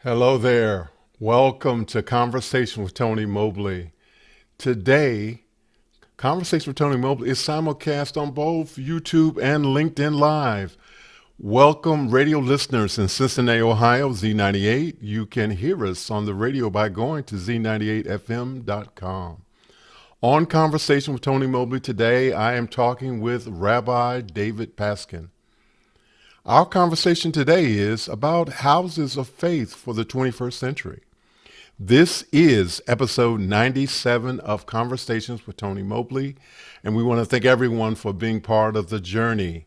Hello there. Welcome to Conversation with Tony Mobley. Today, Conversation with Tony Mobley is simulcast on both YouTube and LinkedIn Live. Welcome, radio listeners in Cincinnati, Ohio, Z98. You can hear us on the radio by going to z98fm.com. On Conversation with Tony Mobley today, I am talking with Rabbi David Paskin. Our conversation today is about houses of faith for the 21st century. This is episode 97 of Conversations with Tony Mobley, and we want to thank everyone for being part of the journey.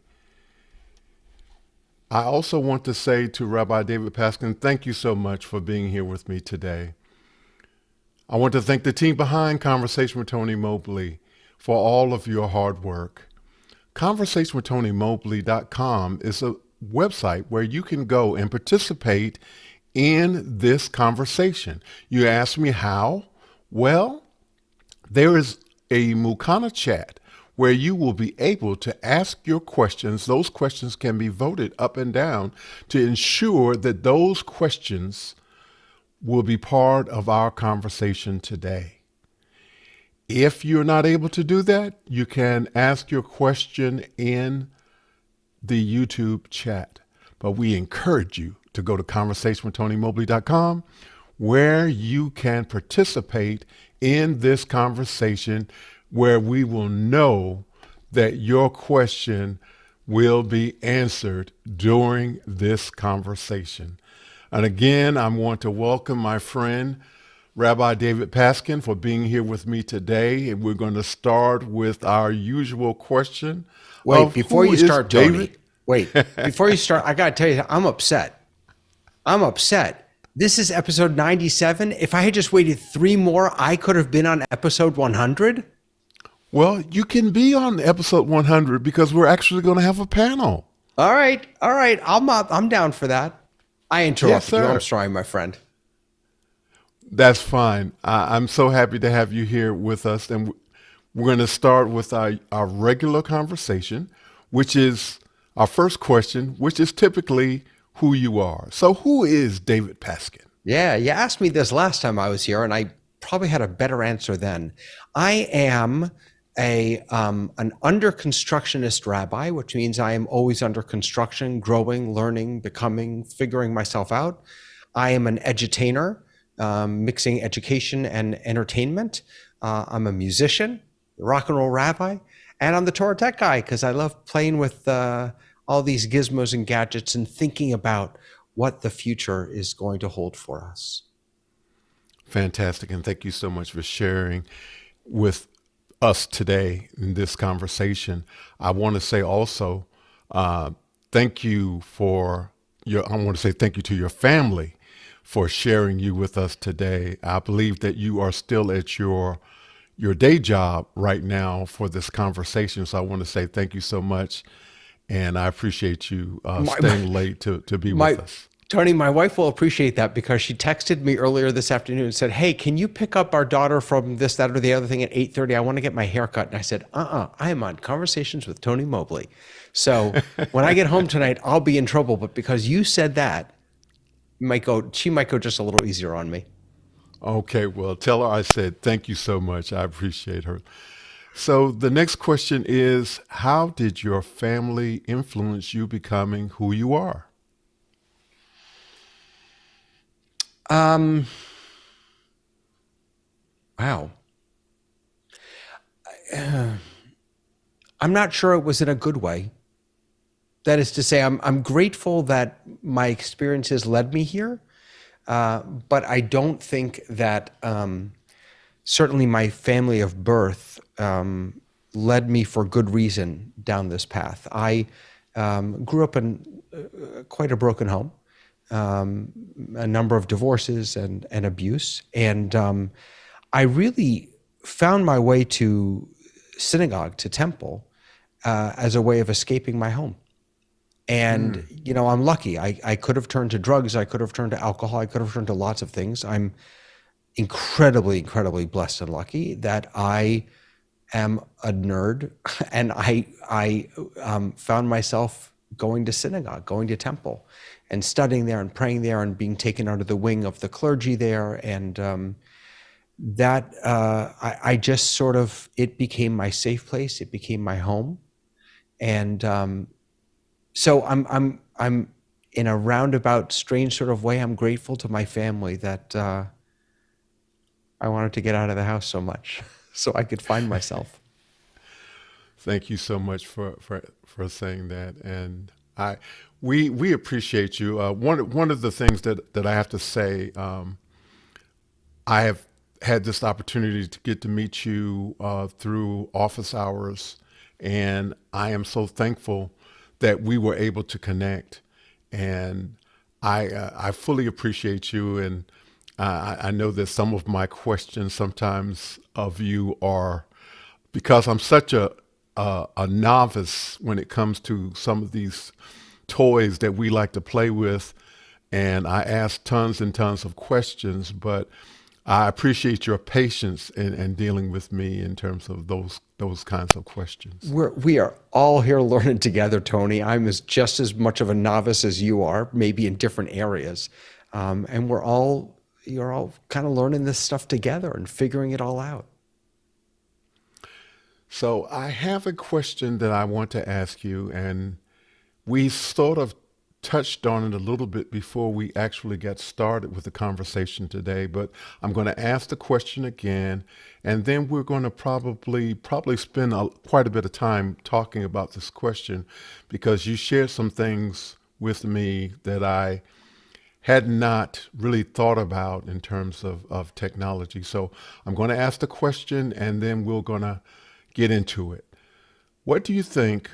I also want to say to Rabbi David Paskin, thank you so much for being here with me today. I want to thank the team behind Conversation with Tony Mobley for all of your hard work. ConversationWithTonyMobley.com is a website where you can go and participate in this conversation. You ask me how? Well, there is a Mukana chat where you will be able to ask your questions. Those questions can be voted up and down to ensure that those questions will be part of our conversation today. If you're not able to do that, you can ask your question in the YouTube chat. But we encourage you to go to conversationwithTonyMobley.com where you can participate in this conversation where we will know that your question will be answered during this conversation. And again, I want to welcome my friend, Rabbi David Paskin, for being here with me today. And we're going to start with our usual question. Wait, before you start, Tony. Wait, before you start, I got to tell you, I'm upset. This is episode 97. If I had just waited 3 more, I could have been on episode 100. Well, you can be on episode 100 because we're actually going to have a panel. All right. I'm down for that. I interrupted you. I'm sorry, my friend. That's fine. I'm so happy to have you here with us. And we're going to start with our regular conversation, which is our first question, which is typically who you are. So who is David Paskin? Yeah, you asked me this last time I was here, and I probably had a better answer then. I am an under constructionist rabbi, which means I am always under construction, growing, learning, becoming, figuring myself out. I am an edutainer, mixing education and entertainment. I'm a musician, rock and roll rabbi, and I'm the Torah tech guy because I love playing with all these gizmos and gadgets and thinking about what the future is going to hold for us. Fantastic, and thank you so much for sharing with us today in this conversation. I want to say also thank you to your family for sharing you with us today. I believe that you are still at your day job right now for this conversation. So I want to say thank you so much. And I appreciate you staying late to be with us. Tony, my wife will appreciate that because she texted me earlier this afternoon and said, hey, can you pick up our daughter from this, that, or the other thing at 8:30? I want to get my hair cut. And I said, I am on Conversations with Tony Mobley. So when I get home tonight, I'll be in trouble. But because you said that, she might go just a little easier on me. Okay, well, tell her I said thank you so much. I appreciate her. So the next question is, how did your family influence you becoming who you are? Wow. I'm not sure it was in a good way. That is to say, I'm grateful that my experiences led me here, but I don't think that certainly my family of birth led me for good reason down this path. I grew up in quite a broken home, a number of divorces and abuse. And I really found my way to synagogue, to temple, as a way of escaping my home. And, I'm lucky. I could have turned to drugs. I could have turned to alcohol. I could have turned to lots of things. I'm incredibly, incredibly blessed and lucky that I am a nerd, and I found myself going to synagogue, going to temple, and studying there and praying there and being taken under the wing of the clergy there. And I just sort of, it became my safe place. It became my home. And so I'm in a roundabout, strange sort of way, I'm grateful to my family that I wanted to get out of the house so much so I could find myself. Thank you so much for saying that, and we appreciate you. One of the things that I have to say, I have had this opportunity to get to meet you through office hours, and I am so thankful that we were able to connect. And I fully appreciate you, and I know that some of my questions sometimes of you are because I'm such a novice when it comes to some of these toys that we like to play with, and I ask tons and tons of questions, but I appreciate your patience in dealing with me in terms of those kinds of questions. We are all here learning together, Tony. I'm just as much of a novice as you are, maybe in different areas, and you're all kind of learning this stuff together and figuring it all out. So I have a question that I want to ask you, and we sort of touched on it a little bit before we actually got started with the conversation today, but I'm going to ask the question again, and then we're going to probably spend quite a bit of time talking about this question because you shared some things with me that I had not really thought about in terms of technology. So I'm going to ask the question, and then we're going to get into it. What do you think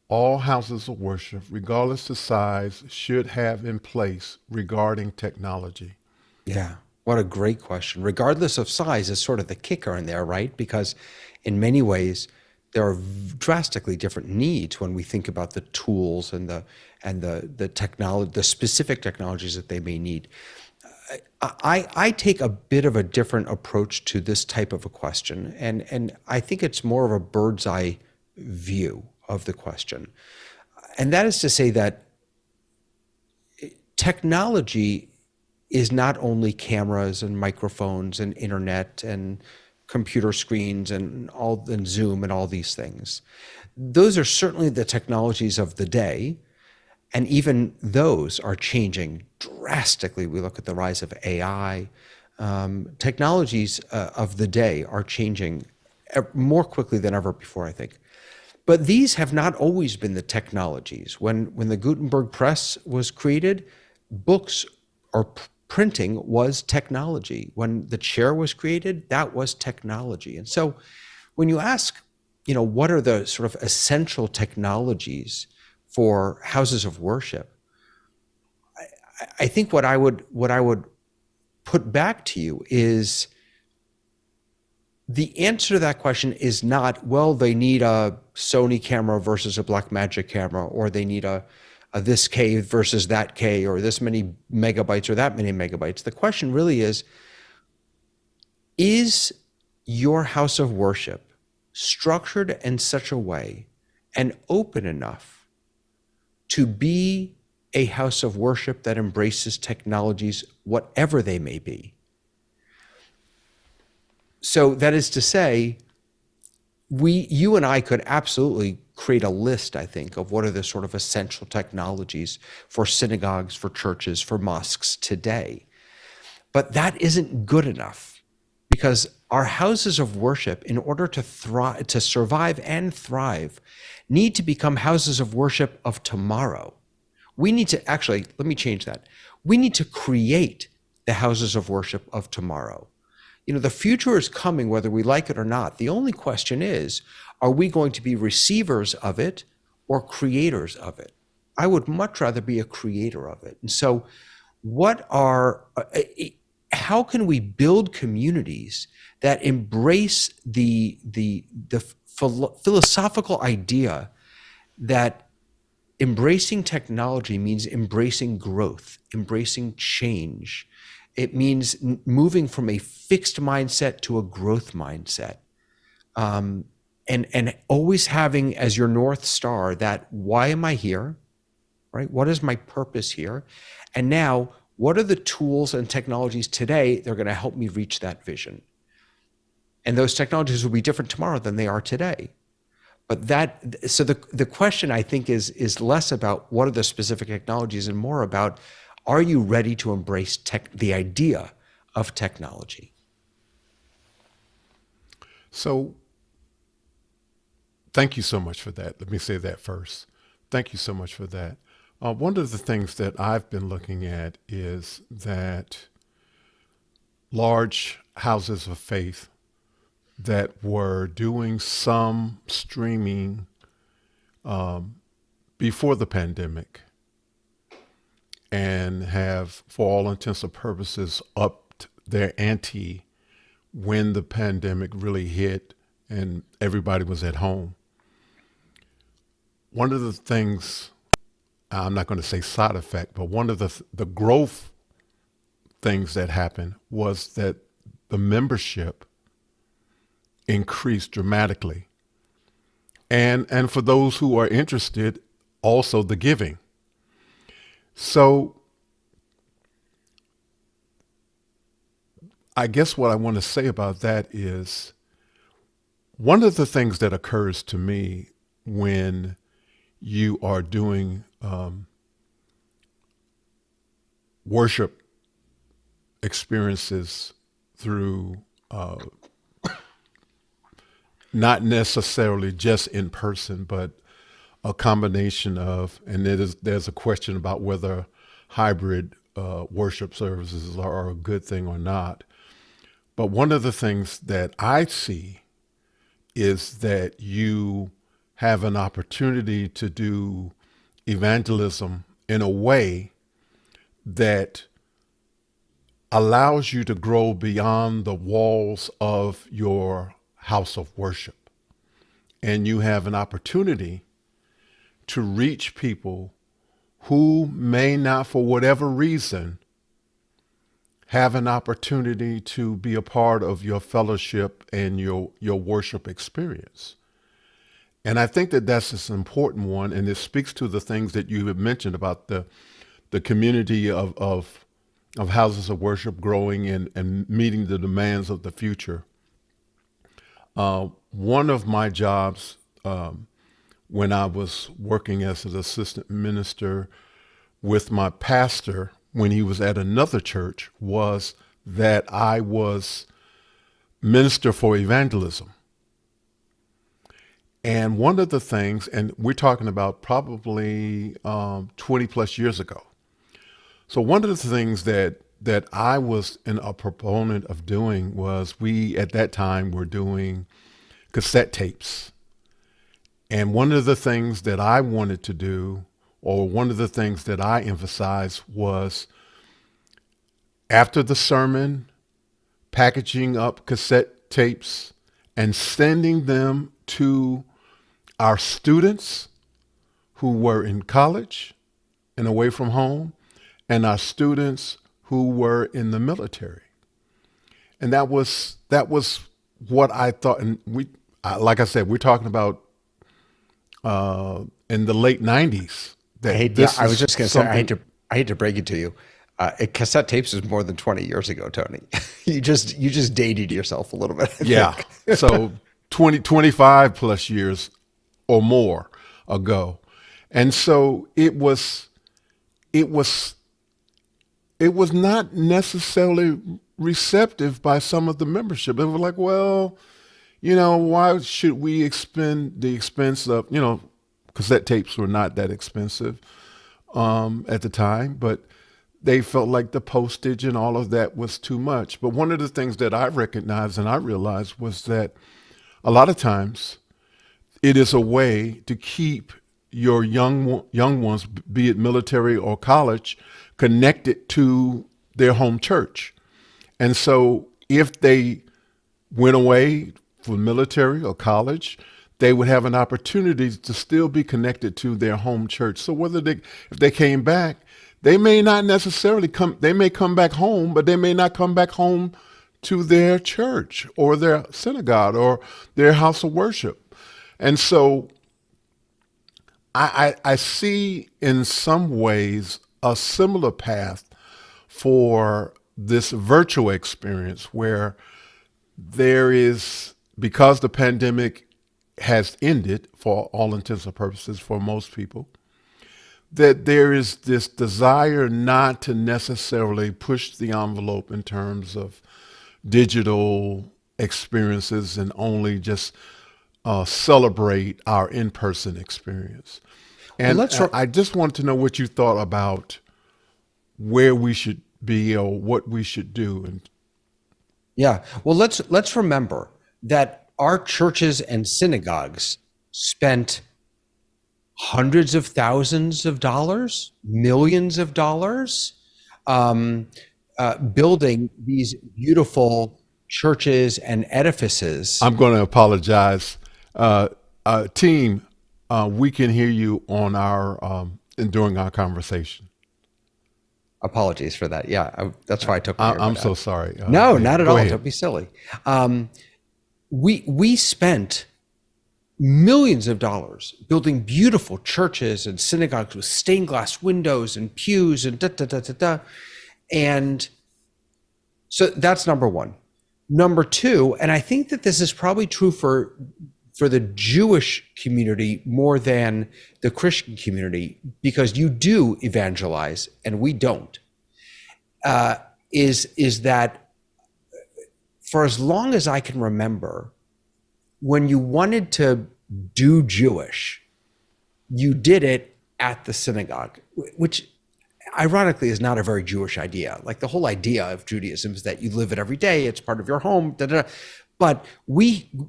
all houses of worship, regardless of size, should have in place regarding technology? Yeah, what a great question. Regardless of size is sort of the kicker in there, right? Because in many ways, there are drastically different needs when we think about the tools and the technology, the specific technologies that they may need. I take a bit of a different approach to this type of a question, and I think it's more of a bird's eye view of the question. And that is to say that technology is not only cameras and microphones and internet and computer screens and Zoom and all these things. Those are certainly the technologies of the day, and even those are changing drastically. We look at the rise of AI. Technologies of the day are changing more quickly than ever before, I think. But these have not always been the technologies. When the Gutenberg press was created, books or printing was technology. When the chair was created, that was technology. And so when you ask, what are the sort of essential technologies for houses of worship, I think what I would put back to you is the answer to that question is not, well, they need a Sony camera versus a Blackmagic camera, or they need a this K versus that K, or this many megabytes or that many megabytes. The question really is your house of worship structured in such a way and open enough to be a house of worship that embraces technologies, whatever they may be? So that is to say, you and I could absolutely create a list, I think, of what are the sort of essential technologies for synagogues, for churches, for mosques today. But that isn't good enough, because our houses of worship, in order to thrive, to survive and thrive, need to become houses of worship of tomorrow. We need to actually, let me change that. We need to create the houses of worship of tomorrow. The future is coming whether we like it or not. The only question is, are we going to be receivers of it or creators of it? I would much rather be a creator of it. And so how can we build communities that embrace the philosophical idea that embracing technology means embracing growth, embracing change? It means moving from a fixed mindset to a growth mindset, and always having as your North Star that, why am I here? right? What is my purpose here? And now, what are the tools and technologies today that are going to help me reach that vision? And those technologies will be different tomorrow than they are today. But so the question, I think, is less about what are the specific technologies and more about, are you ready to embrace the idea of technology? So thank you so much for that. Let me say that first. Thank you so much for that. One of the things that I've been looking at is that large houses of faith that were doing some streaming before the pandemic and have, for all intents and purposes, upped their ante when the pandemic really hit and everybody was at home. One of the things, I'm not going to say side effect, but one of the growth things that happened was that the membership increased dramatically. And for those who are interested, also the giving. So I guess what I want to say about that is one of the things that occurs to me when you are doing worship experiences through not necessarily just in person, but a combination of, and there's a question about whether hybrid worship services are a good thing or not. But one of the things that I see is that you have an opportunity to do evangelism in a way that allows you to grow beyond the walls of your house of worship. And you have an opportunity to reach people who may not, for whatever reason, have an opportunity to be a part of your fellowship and your worship experience. And I think that that's an important one, and it speaks to the things that you have mentioned about the community of houses of worship growing and meeting the demands of the future. One of my jobs when I was working as an assistant minister with my pastor when he was at another church was that I was minister for evangelism. And one of the things, and we're talking about probably 20 plus years ago. So one of the things that I was a proponent of doing was we, at that time, were doing cassette tapes. And one of the things that I wanted to do, or one of the things that I emphasized was after the sermon, packaging up cassette tapes and sending them to our students who were in college and away from home, and our students who were in the military. And that was what I thought. And like I said, we're talking about in the late 90s. I was just going to say, I hate to break it to you. Cassette tapes is more than 20 years ago, Tony. you just dated yourself a little bit. Yeah. So 25 plus years or more ago. And so it was not necessarily receptive by some of the membership. It was like, well, why should we expend the expense of, cassette tapes were not that expensive at the time, but they felt like the postage and all of that was too much. But one of the things that I recognized and I realized was that a lot of times it is a way to keep your young ones, be it military or college, connected to their home church. And so if they went away for military or college, they would have an opportunity to still be connected to their home church. So if they came back, they may not necessarily they may come back home, but they may not come back home to their church or their synagogue or their house of worship. And so I see in some ways a similar path for this virtual experience where there is, because the pandemic has ended for all intents and purposes for most people, that there is this desire not to necessarily push the envelope in terms of digital experiences and only just celebrate our in-person experience. Well, And I just want to know what you thought about where we should be or what we should do. And yeah. Well, let's remember that our churches and synagogues spent hundreds of thousands of dollars, millions of dollars, building these beautiful churches and edifices. I'm going to apologize. Team, we can hear you on our during our conversation. Apologies for that. Yeah, that's why I took my earbud I'm so out. sorry. No, not at all. Ahead. Don't be silly. We spent millions of dollars building beautiful churches and synagogues with stained glass windows and pews and da da da da da. And so that's number one. Number two, and I think that this is probably true for the Jewish community more than the Christian community, because you do evangelize and we don't, is that for as long as I can remember, when you wanted to do Jewish, you did it at the synagogue, which ironically is not a very Jewish idea. Like the whole idea of Judaism is that you live it every day, it's part of your home, da, da, da. But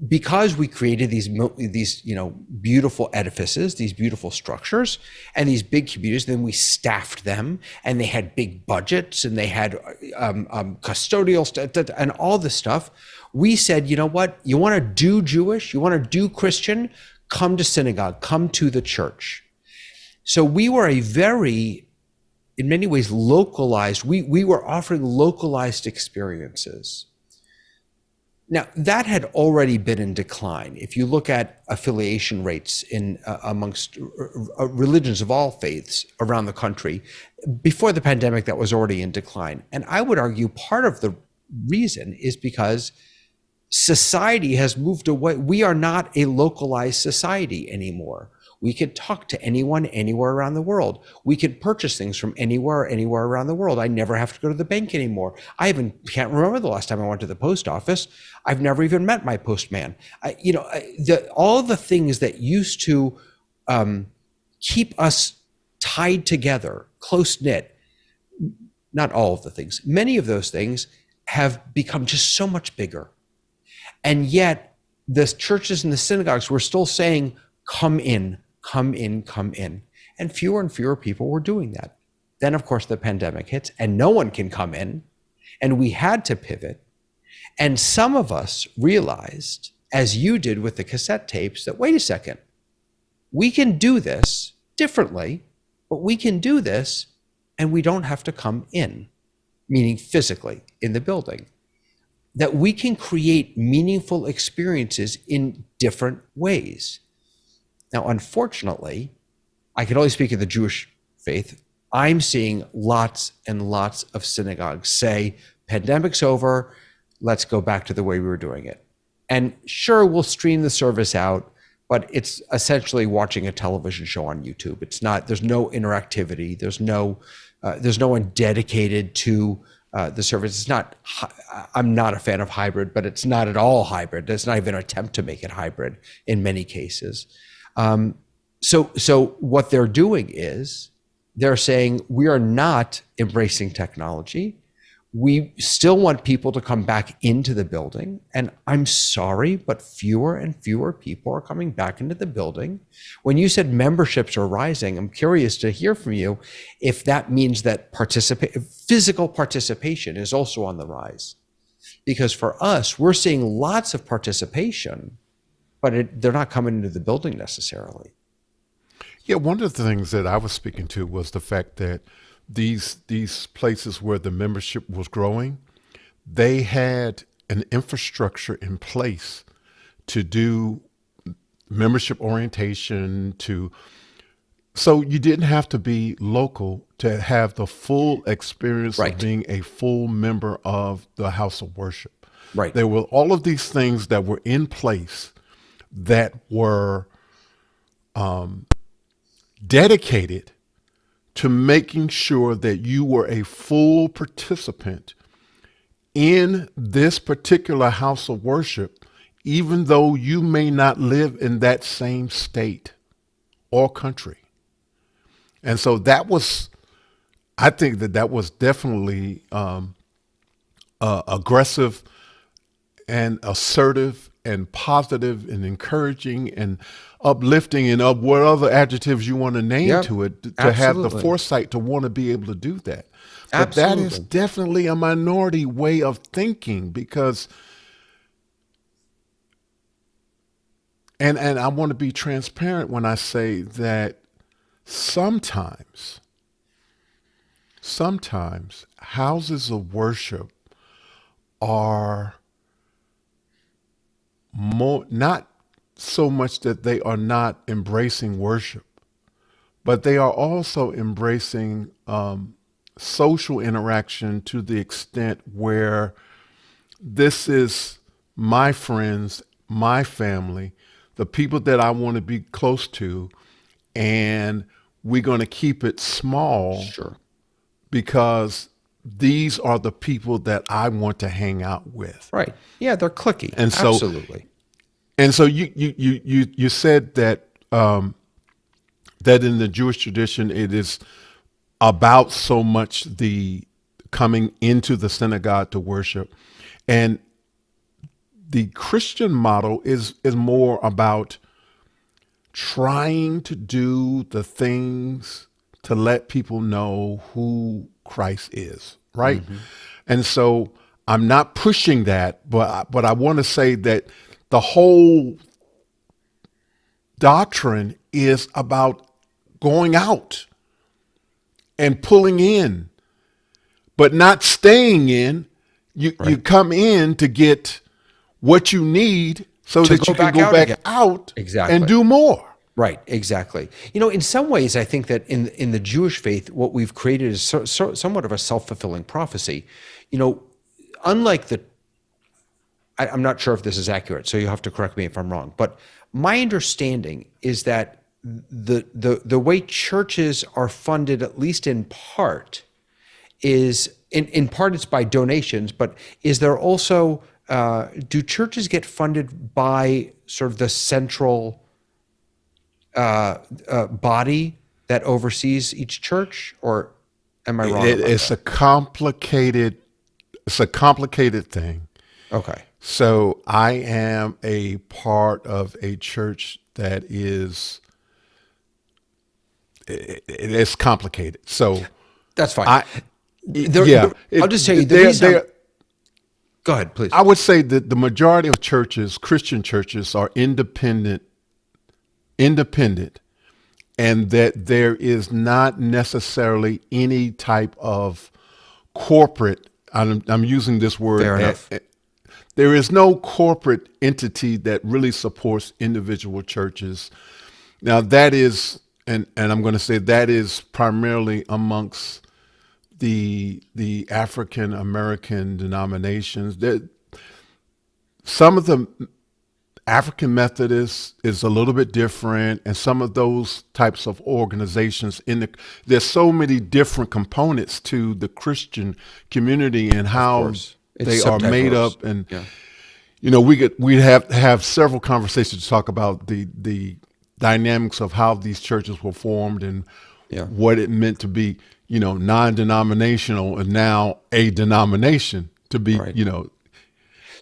because we created these beautiful edifices, these beautiful structures, and these big communities, then we staffed them, and they had big budgets, and they had custodial and all this stuff. We said, you know what? You want to do Jewish? You want to do Christian? Come to synagogue. Come to the church. So we were a very, in many ways, localized. We were offering localized experiences. Now, that had already been in decline. If you look at affiliation rates in amongst religions of all faiths around the country, before the pandemic, that was already in decline. And I would argue part of the reason is because society has moved away. We are not a localized society anymore. We could talk to anyone, anywhere around the world. We could purchase things from anywhere around the world. I never have to go to the bank anymore. Can't remember the last time I went to the post office. I've never even met my postman. All the things that used to keep us tied together, close knit, not all of the things, many of those things have become just so much bigger. And yet the churches and the synagogues were still saying, come in, come in, come in. And fewer people were doing that. Then, of course, the pandemic hits and no one can come in. And we had to pivot. And some of us realized, as you did with the cassette tapes, that, wait a second, we can do this differently, but we can do this and we don't have to come in, meaning physically in the building. That we can create meaningful experiences in different ways. Now, unfortunately, I can only speak of the Jewish faith. I'm seeing lots and lots of synagogues say, pandemic's over, let's go back to the way we were doing it. And sure, we'll stream the service out, but it's essentially watching a television show on YouTube. It's not, there's no interactivity, there's no one dedicated to the service. It's not, I'm not a fan of hybrid, but it's not at all hybrid. There's not even an attempt to make it hybrid in many cases. So what they're doing is they're saying, we are not embracing technology. We still want people to come back into the building. And I'm sorry, but fewer and fewer people are coming back into the building. When you said memberships are rising, I'm curious to hear from you if that means that physical participation is also on the rise. Because for us, we're seeing lots of participation, but they're not coming into the building necessarily. Yeah, one of the things that I was speaking to was the fact that these places where the membership was growing, they had an infrastructure in place to do membership orientation, to So you didn't have to be local to have the full experience of Right. being a full member of the house of worship. Right. There were all of these things that were in place that were dedicated to making sure that you were a full participant in this particular house of worship, even though you may not live in that same state or country. And so that was, I think that was definitely aggressive and assertive and positive and encouraging and uplifting and what other adjectives you want to name Yep. to it, to have the Absolutely. foresight to want to be able to do that. But that is Absolutely. definitely a minority way of thinking because, and I want to be transparent when I say that sometimes houses of worship are more, not so much that they are not embracing worship, but they are also embracing social interaction to the extent where this is my friends, my family, the people that I want to be close to, and we're going to keep it small Sure. because these are the people that I want to hang out with. Right. Yeah, they're cliquey. And so, Absolutely. and so you said that that in the Jewish tradition it is about so much the coming into the synagogue to worship, and the Christian model is more about trying to do the things to let people know who Christ is, right? Mm-hmm. And so I'm not pushing that, but I want to say that the whole doctrine is about going out and pulling in, but not staying in. You come in to get what you need so To that go you can back go out back again. out Exactly. and do more. Right, exactly. You know, in some ways, I think that in the Jewish faith, what we've created is somewhat of a self-fulfilling prophecy. You know, unlike I'm not sure if this is accurate, so you have to correct me if I'm wrong. But my understanding is that the way churches are funded, at least in part, is in part it's by donations. But is there also do churches get funded by sort of the central body that oversees each church, or am I wrong? It's a complicated thing. Okay. So I am a part of a church that is it's complicated. So That's fine. I I'll just tell you the reason. Go ahead, please. I would say that the majority of churches, Christian churches, are independent, and that there is not necessarily any type of corporate. I'm using this word. Fair enough. There is no corporate entity that really supports individual churches. Now that is, and I'm going to say that is primarily amongst the African American denominations. That some of the African Methodists is a little bit different, and some of those types of organizations there's so many different components to the Christian community and how they are made up. And you know, we have several conversations to talk about the dynamics of how these churches were formed and what it meant to be, you know, non-denominational and now a denomination to be, you know.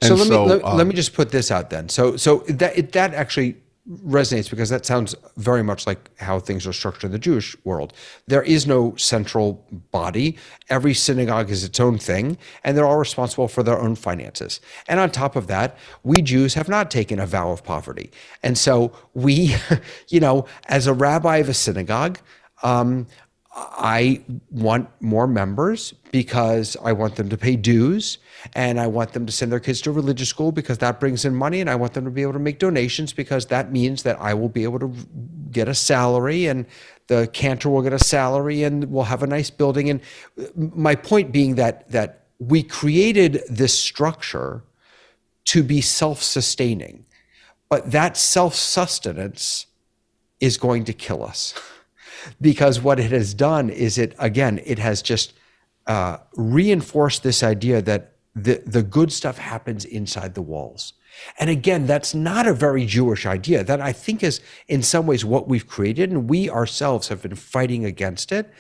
So let me just put this out then. So that actually resonates because that sounds very much like how things are structured in the Jewish world. There is no central body. Every synagogue is its own thing, and they're all responsible for their own finances. And on top of that, we Jews have not taken a vow of poverty. And so we, you know, as a rabbi of a synagogue, I want more members because I want them to pay dues, and I want them to send their kids to religious school because that brings in money, and I want them to be able to make donations because that means that I will be able to get a salary, and the cantor will get a salary, and we'll have a nice building. And my point being that we created this structure to be self-sustaining, but that self-sustenance is going to kill us, because what it has done is it has just reinforced this idea that the good stuff happens inside the walls. And again, that's not a very Jewish idea. That, I think, is in some ways what we've created, and we ourselves have been fighting against it.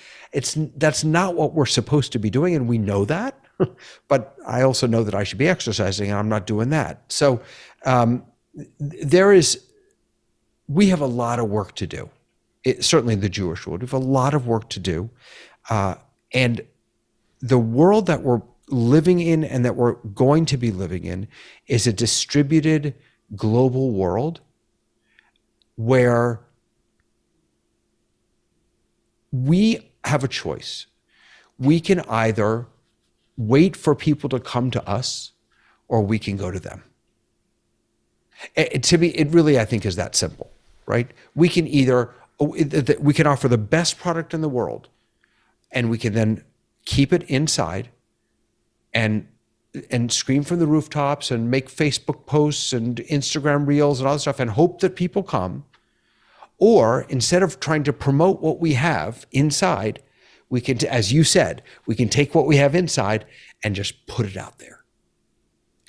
That's not what we're supposed to be doing, and we know that. But I also know that I should be exercising, and I'm not doing that. So we have a lot of work to do. Certainly in the Jewish world, we have a lot of work to do. And the world that we're living in and that we're going to be living in is a distributed global world where we have a choice. We can either wait for people to come to us, or we can go to them. To me, it really, I think, is that simple, right? We can offer the best product in the world, and we can then keep it inside and scream from the rooftops and make Facebook posts and Instagram reels and all that stuff and hope that people come. Or instead of trying to promote what we have inside, we can, as you said, we can take what we have inside and just put it out there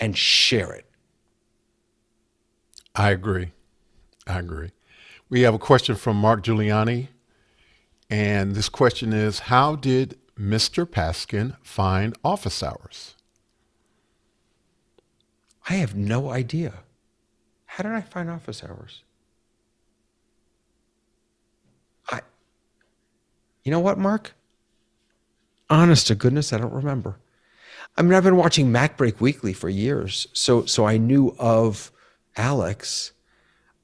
and share it. I agree. We have a question from Mark Giuliani. And this question is, how did Mr. Paskin find office hours? I have no idea. How did I find office hours? You know what, Mark? Honest to goodness, I don't remember. I mean, I've been watching MacBreak Weekly for years, so I knew of Alex,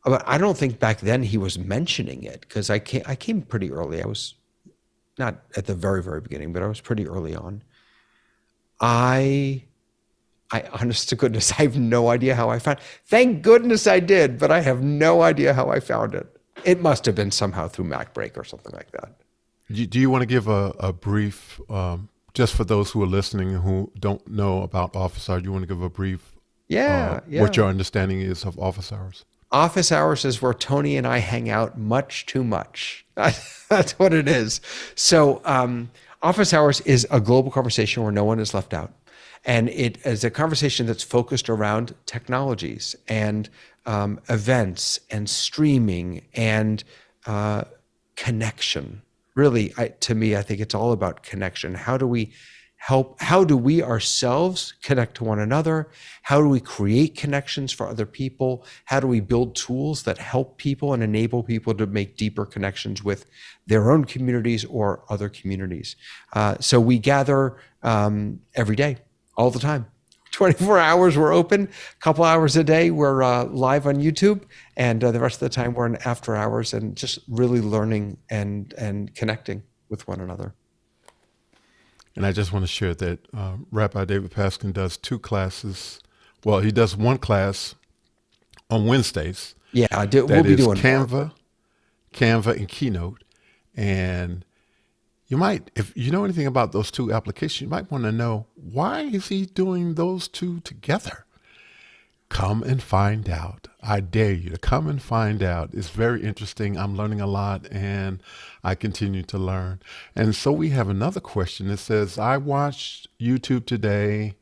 but I don't think back then he was mentioning it, because I came pretty early. I was not at the very, very beginning, but I was pretty early on. I honest to goodness, I have no idea how I found it. Thank goodness I did, but I have no idea how I found it. It must have been somehow through MacBreak or something like that. Do you want to give a brief, just for those who are listening who don't know about office hours, do you want to give a brief, what your understanding is of office hours? Office hours is where Tony and I hang out much too much. That's what it is. So office hours is a global conversation where no one is left out. And it is a conversation that's focused around technologies and events and streaming and connection. Really, to me, I think it's all about connection. How do we ourselves connect to one another? How do we create connections for other people? How do we build tools that help people and enable people to make deeper connections with their own communities or other communities? So we gather every day, all the time. 24 hours we're open, a couple hours a day we're live on YouTube, and the rest of the time we're in after hours and just really learning and connecting with one another. And I just want to share that Rabbi David Paskin does 2 classes. Well, he does one class on Wednesdays. Yeah, we'll be doing Canva and Keynote. And you might, if you know anything about those 2 applications, you might want to know, why is he doing those 2 together? Come and find out. I dare you to come and find out. It's very interesting. I'm learning a lot, and I continue to learn. And so we have another question that says, I watched YouTube today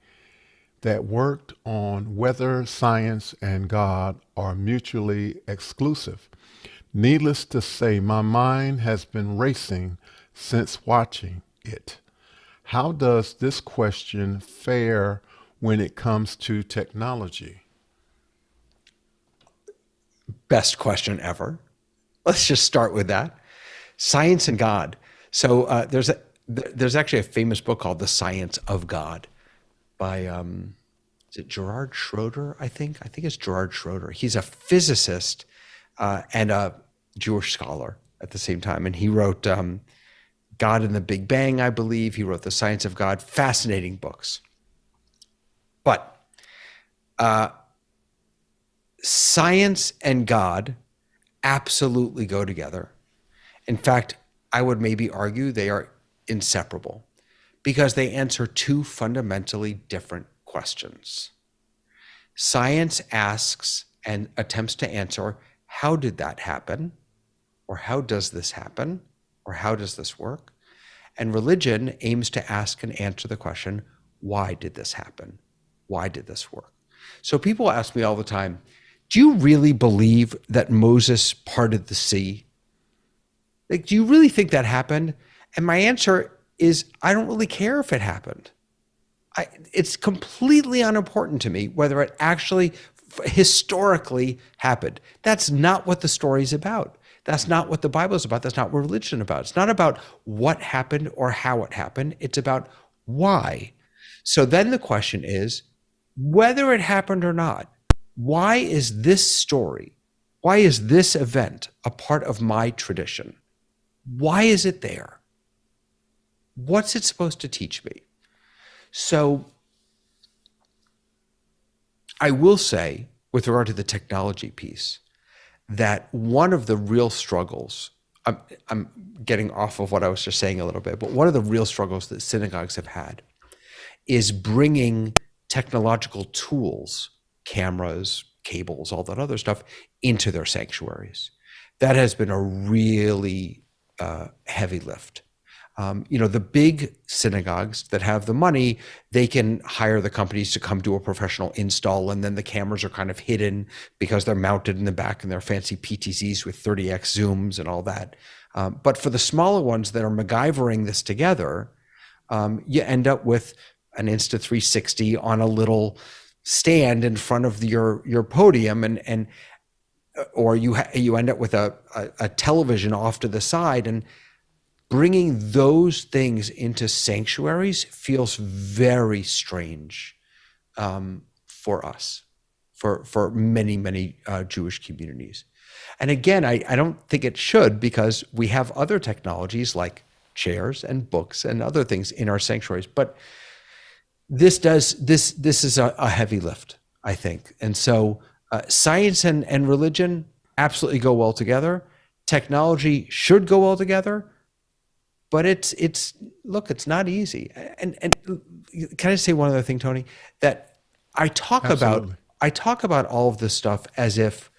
that worked on whether science and God are mutually exclusive. Needless to say, my mind has been racing since watching it. How does this question fare when it comes to technology? Best question ever. Let's just start with that. Science and God. So there's actually a famous book called The Science of God by, is it Gerard Schroeder, I think? I think it's Gerard Schroeder. He's a physicist and a Jewish scholar at the same time. And he wrote God and the Big Bang, I believe. He wrote The Science of God. Fascinating books. But science and God absolutely go together. In fact, I would maybe argue they are inseparable because they answer two fundamentally different questions. Science asks and attempts to answer, how did that happen? Or how does this happen? Or how does this work? And religion aims to ask and answer the question, why did this happen? Why did this work? So people ask me all the time, do you really believe that Moses parted the sea? Like, do you really think that happened? And my answer is, I don't really care if it happened. It's completely unimportant to me whether it actually historically happened. That's not what the story's about. That's not what the Bible is about. That's not what religion is about. It's not about what happened or how it happened. It's about why. So then the question is, whether it happened or not, why is this story, why is this event a part of my tradition? Why is it there? What's it supposed to teach me? So I will say, with regard to the technology piece, that one of the real struggles, I'm getting off of what I was just saying a little bit, but one of the real struggles that synagogues have had is bringing technological tools, cameras, cables, all that other stuff, into their sanctuaries. That has been a really heavy lift. The big synagogues that have the money, they can hire the companies to come do a professional install, and then the cameras are kind of hidden because they're mounted in the back in their fancy PTZs with 30x zooms and all that. But for the smaller ones that are MacGyvering this together, you end up with an Insta360 on a little stand in front of your podium, or you end up with a television off to the side, and bringing those things into sanctuaries feels very strange for us, for many Jewish communities. And again, I don't think it should, because we have other technologies like chairs and books and other things in our sanctuaries. But this is a heavy lift, I think. And so science and religion absolutely go well together. Technology should go well together. But it's not easy. And can I say one other thing, Tony? That I talk about all of this stuff as if,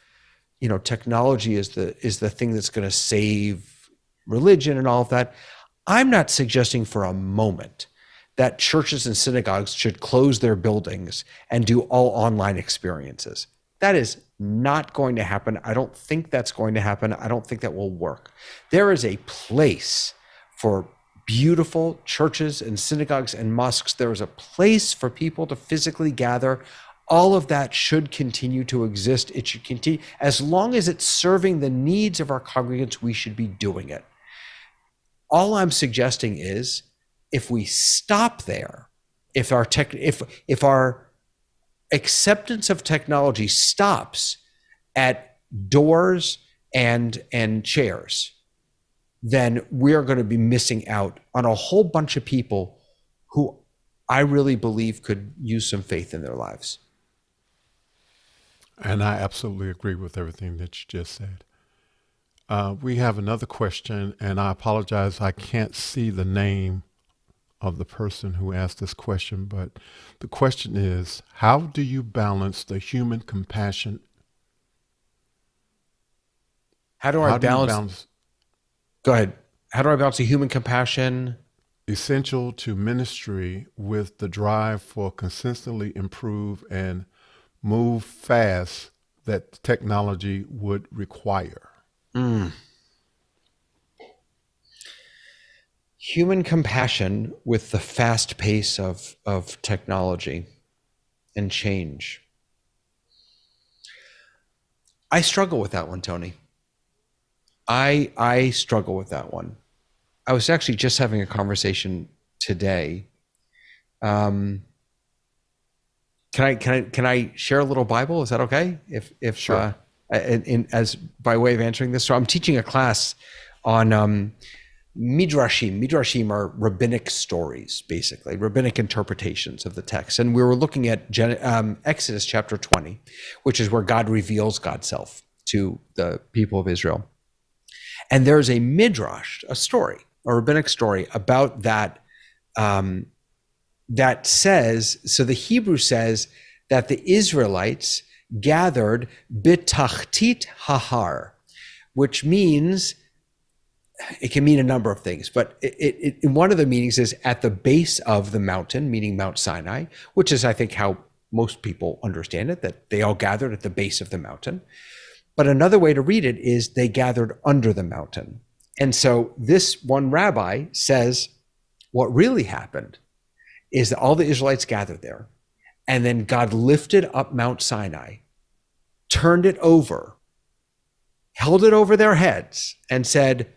technology is the thing that's going to save religion and all of that. I'm not suggesting for a moment that churches and synagogues should close their buildings and do all online experiences. That is not going to happen. I don't think that's going to happen. I don't think that will work. There is a place for beautiful churches and synagogues and mosques. There is a place for people to physically gather. All of that should continue to exist. It should continue. As long as it's serving the needs of our congregants, we should be doing it. All I'm suggesting is, if we stop there, if our acceptance of technology stops at doors and chairs, then we're going to be missing out on a whole bunch of people who I really believe could use some faith in their lives. And I absolutely agree with everything that you just said. We have another question, and I apologize, I can't see the name of the person who asked this question, but the question is, how do you balance the human compassion? How do I balance? Go ahead. How do I balance the human compassion? Essential to ministry with the drive for consistently improve and move fast that technology would require. Human compassion with the fast pace of technology and change. I struggle with that one, Tony. I struggle with that one. I was actually just having a conversation today. Can I share a little Bible? Is that okay? If Sure. As by way of answering this, so I'm teaching a class on midrashim. Midrashim are rabbinic stories, basically rabbinic interpretations of the text, and we were looking at Exodus chapter 20, which is where God reveals God's self. to the people of Israel. And there's a midrash, a story, a rabbinic story about that, that says, so the Hebrew says that the Israelites gathered bitachtit hahar, which means, it can mean a number of things, but in one of the meanings is at the base of the mountain, meaning Mount Sinai, which is, I think, how most people understand it, that they all gathered at the base of the mountain. But another way to read it is they gathered under the mountain. And so this one rabbi says what really happened is that all the Israelites gathered there, and then God lifted up Mount Sinai, turned it over, held it over their heads, and said,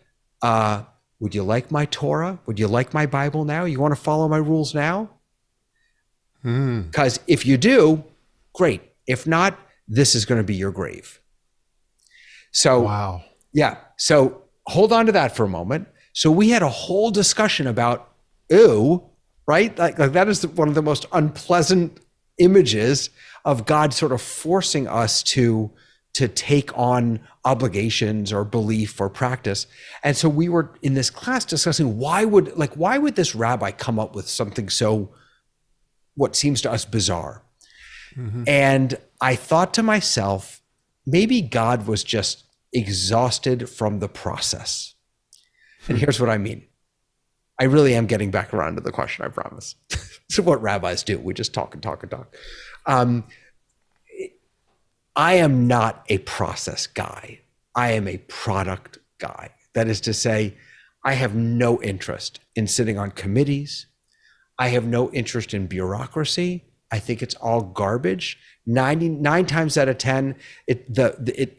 would you like my Torah? Would you like my Bible now? You want to follow my rules now? Because if you do, great. If not, this is going to be your grave. So, wow. Yeah. So hold on to that for a moment. So we had a whole discussion about, ew, right? Like that is one of the most unpleasant images of God sort of forcing us to take on obligations or belief or practice. And so we were in this class discussing why would this rabbi come up with something so, what seems to us, bizarre? And I thought to myself, maybe God was just exhausted from the process. And here's what I mean. I really am getting back around to the question, I promise. This is what rabbis do. We just talk and talk and talk. I am not a process guy. I am a product guy. That is to say, I have no interest in sitting on committees. I have no interest in bureaucracy. I think it's all garbage. 99 times out of 10,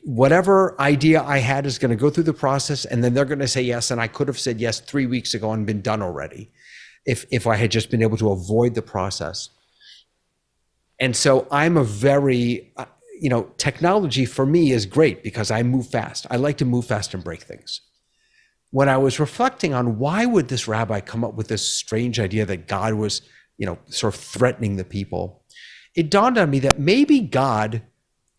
whatever idea I had is going to go through the process, and then they're going to say yes. And I could have said yes 3 weeks ago and been done already, if I had just been able to avoid the process. And so I'm a very, technology for me is great because I move fast. I like to move fast and break things. When I was reflecting on why would this rabbi come up with this strange idea that God was, sort of threatening the people, it dawned on me that maybe God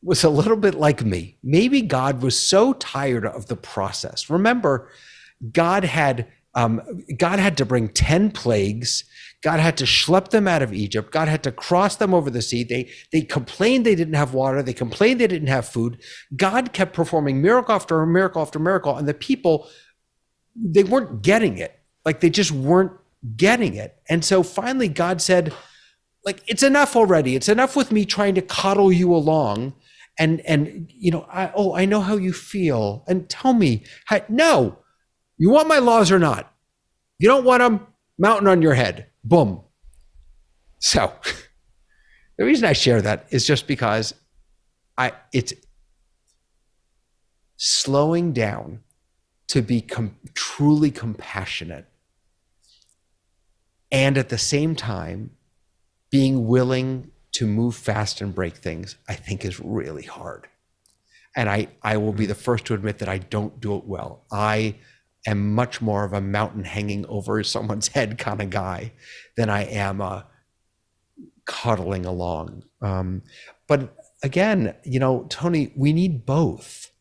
was a little bit like me. Maybe God was so tired of the process. Remember, God had to bring 10 plagues. God had to schlep them out of Egypt. God had to cross them over the sea. They complained they didn't have water. They complained they didn't have food. God kept performing miracle after miracle after miracle, and the people, they weren't getting it. Like, they just weren't getting it. And so finally God said, it's enough already. It's enough with me trying to coddle you along. And I know how you feel. And tell me, no, you want my laws or not? You don't want them? Mountain on your head. Boom. So the reason I share that is just because it's slowing down to be truly compassionate, and at the same time being willing to move fast and break things, I think is really hard. And I will be the first to admit that I don't do it well. I am much more of a mountain hanging over someone's head kind of guy than I am cuddling along. But again, Tony, we need both.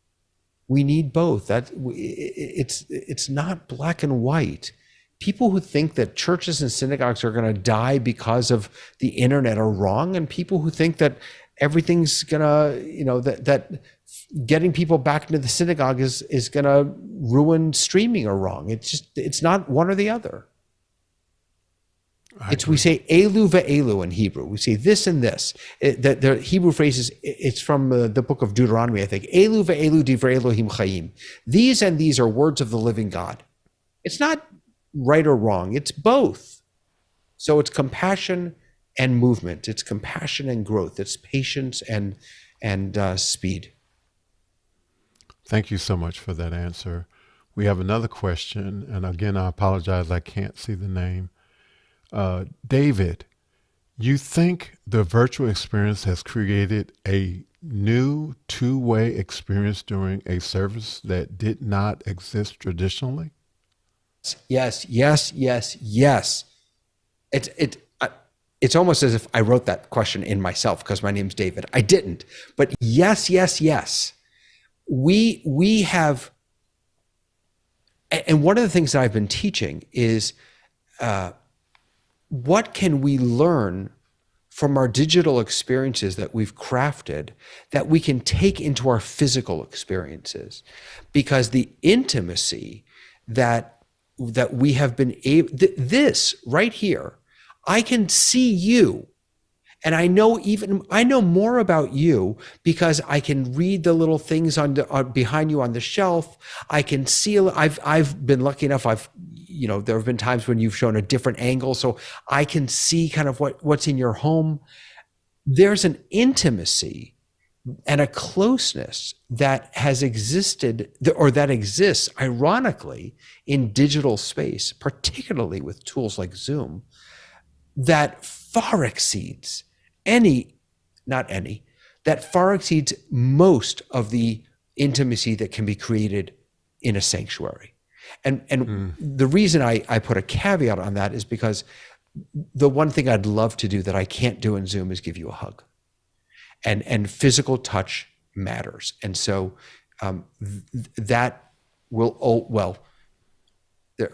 We need both. It's not black and white. People who think that churches and synagogues are going to die because of the internet are wrong, and people who think that everything's going to, that getting people back into the synagogue is going to ruin streaming are wrong. It's not one or the other. We say elu ve'elu in Hebrew. We say this and this. The Hebrew phrase is, it's from the book of Deuteronomy, I think. Elu ve'elu divrei Elohim chayim. These and these are words of the living God. It's not right or wrong. It's both. So it's compassion and movement. It's compassion and growth. It's patience and speed. Thank you so much for that answer. We have another question, and again, I apologize, I can't see the name. David, you think the virtual experience has created a new two-way experience during a service that did not exist traditionally? Yes. It's almost as if I wrote that question in myself because my name's David. I didn't, but yes. we have, and one of the things that I've been teaching is what can we learn from our digital experiences that we've crafted that we can take into our physical experiences, because the intimacy that we have been able, this right here, I can see you. And I know more about you because I can read the little things on behind you on the shelf. I can see. I've been lucky enough. There have been times when you've shown a different angle, so I can see kind of what's in your home. There's an intimacy and a closeness that has existed, or that exists, ironically, in digital space, particularly with tools like Zoom, that far exceeds that far exceeds most of the intimacy that can be created in a sanctuary. And the reason I put a caveat on that is because the one thing I'd love to do that I can't do in Zoom is give you a hug. And physical touch matters. And so that will,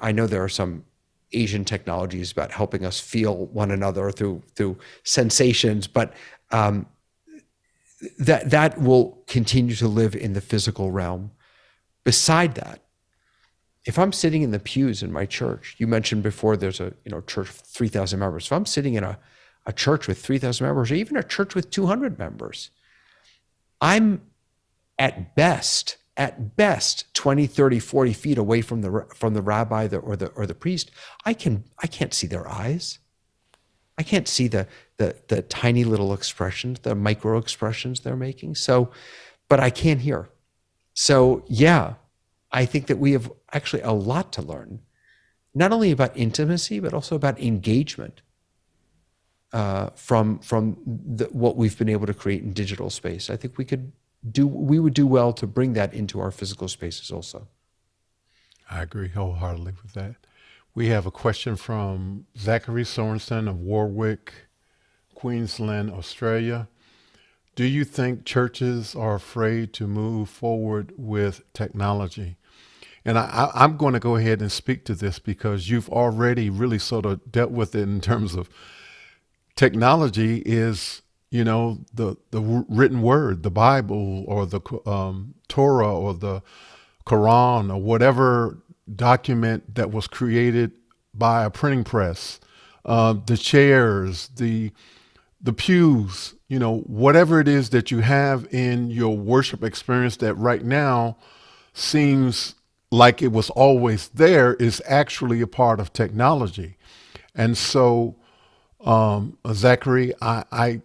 I know there are some Asian technologies about helping us feel one another through sensations, but that will continue to live in the physical realm. Beside that, if I'm sitting in the pews in my church, you mentioned before there's a church of 3,000 members. If I'm sitting in a church with 3,000 members, or even a church with 200 members, I'm at best 20, 30, 40 feet away from the rabbi or the priest. I can't see their eyes. I can't see the tiny little expressions, the micro expressions they're making. So, but I can hear. So yeah, I think that we have actually a lot to learn, not only about intimacy, but also about engagement from what we've been able to create in digital space. I think we would do well to bring that into our physical spaces also. I agree wholeheartedly with that. We have a question from Zachary Sorensen of Warwick, Queensland, Australia. Do you think churches are afraid to move forward with technology? And I'm going to go ahead and speak to this because you've already really sort of dealt with it in terms of technology is, the written word, the Bible or the Torah or the Quran or whatever document that was created by a printing press, the chairs, the pews, whatever it is that you have in your worship experience that right now seems like it was always there is actually a part of technology. And so, Zachary, I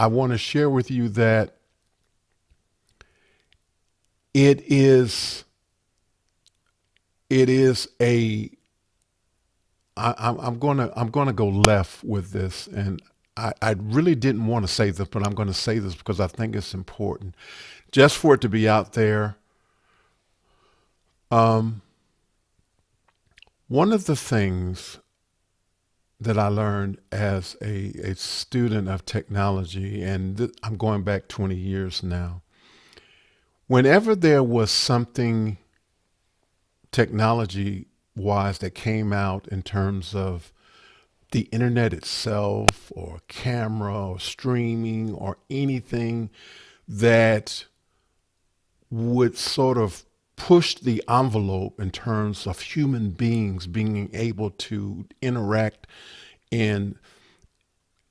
want to share with you that it is I'm gonna go left with this, and I really didn't want to say this, but I'm going to say this because I think it's important, just for it to be out there. One of the things that I learned as a student of technology, and I'm going back 20 years now, whenever there was something technology-wise that came out in terms of the internet itself or camera or streaming or anything that would sort of push the envelope in terms of human beings being able to interact in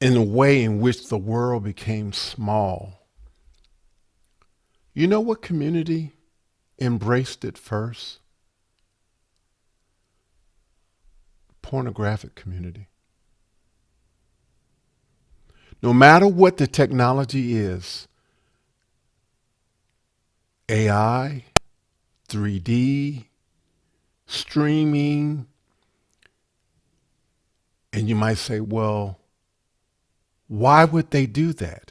a way in which the world became small. You know what community embraced it first? Pornographic community. No matter what the technology is, AI, 3D, streaming, and you might say, well, why would they do that?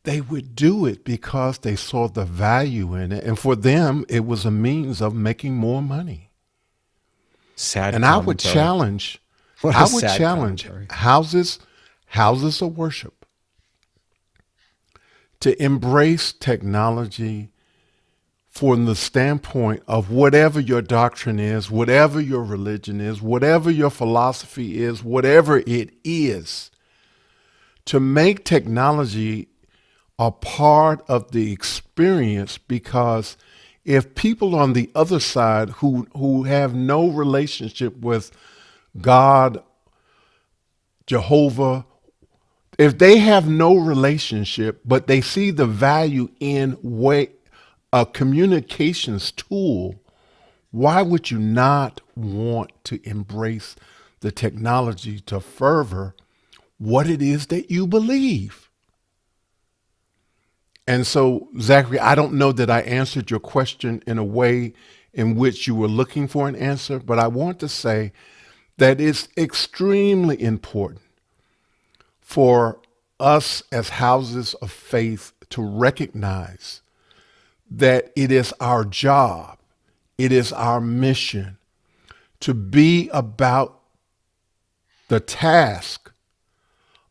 They would do it because they saw the value in it, and for them, it was a means of making more money. Sad and commentary. I would challenge houses of worship to embrace technology from the standpoint of whatever your doctrine is, whatever your religion is, whatever your philosophy is, whatever it is, to make technology a part of the experience. Because if people on the other side who have no relationship with God, Jehovah, if they have no relationship, but they see the value in a communications tool, why would you not want to embrace the technology to further what it is that you believe? And so, Zachary, I don't know that I answered your question in a way in which you were looking for an answer, but I want to say that it's extremely important for us as houses of faith to recognize that it is our job, it is our mission to be about the task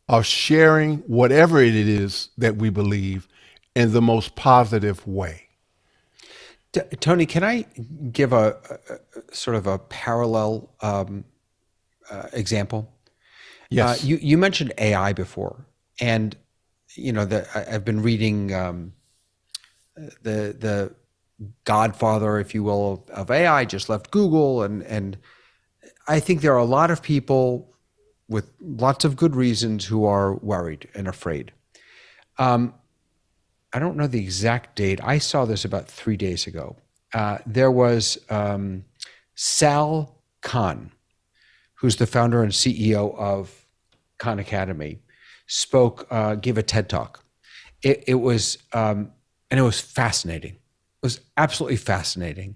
of sharing whatever it is that we believe in the most positive way. Tony, can I give a sort of a parallel example? Yes. You mentioned AI before, and I've been reading the godfather, if you will, of AI just left Google, and I think there are a lot of people with lots of good reasons who are worried and afraid. I don't know the exact date. I saw this about 3 days ago. There was Sal Khan, who's the founder and CEO of Khan Academy, gave a TED talk. It was fascinating. It was absolutely fascinating.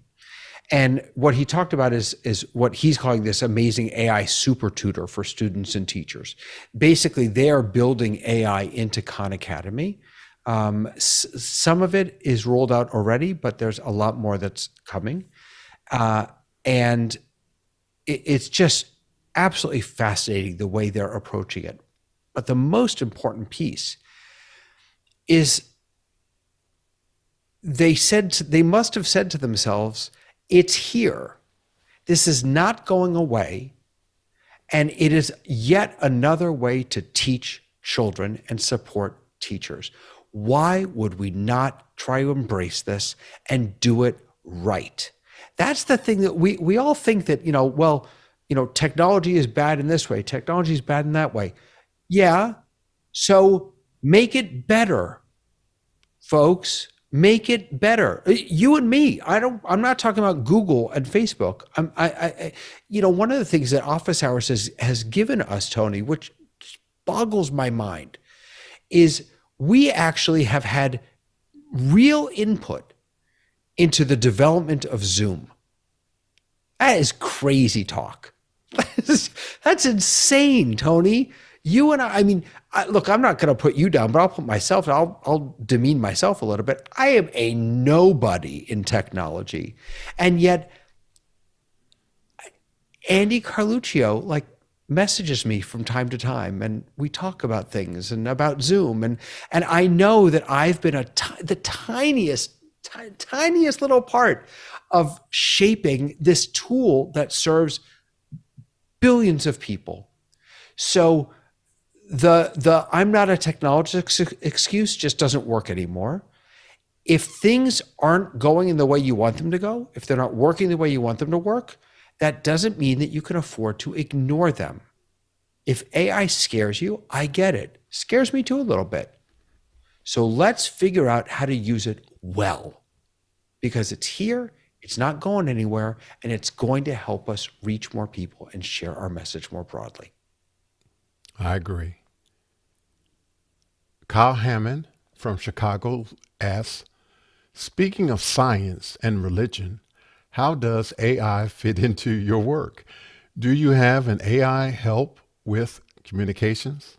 And what he talked about is what he's calling this amazing AI super tutor for students and teachers. Basically, they are building AI into Khan Academy. Some of it is rolled out already, but there's a lot more that's coming. And it's just absolutely fascinating the way they're approaching it. But the most important piece is they must have said to themselves, it's here. This is not going away. And it is yet another way to teach children and support teachers. Why would we not try to embrace this and do it right? That's the thing that we all think that, technology is bad in this way, technology is bad in that way. Yeah, so make it better, folks. Make it better. You and me. I'm not talking about Google and Facebook. One of the things that Office Hours has given us, Tony, which boggles my mind, is we actually have had real input into the development of Zoom. That is crazy talk. That's insane, Tony. You and look, I'm not going to put you down, but I'll put myself, I'll demean myself a little bit. I am a nobody in technology. And yet Andy Carluccio messages me from time to time, and we talk about things and about Zoom. And I know that I've been the tiniest little part of shaping this tool that serves billions of people. So the I'm not a technologist excuse just doesn't work anymore. If things aren't going in the way you want them to go, if they're not working the way you want them to work, that doesn't mean that you can afford to ignore them. If AI scares you, I get it. Scares me too a little bit. So let's figure out how to use it well, because it's here, it's not going anywhere, and it's going to help us reach more people and share our message more broadly. I agree. Kyle Hammond from Chicago asks, speaking of science and religion, how does AI fit into your work? Do you have an AI help with communications?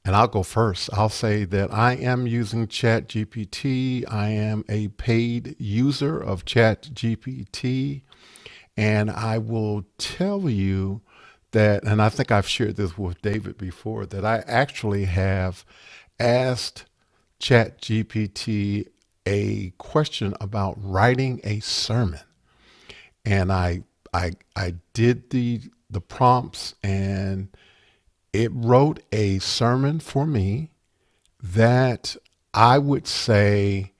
And I'll go first. I'll say that I am using ChatGPT. I am a paid user of ChatGPT. And I will tell you that, and I think I've shared this with David before, that I actually have asked ChatGPT a question about writing a sermon, and I did the prompts, and it wrote a sermon for me that I would say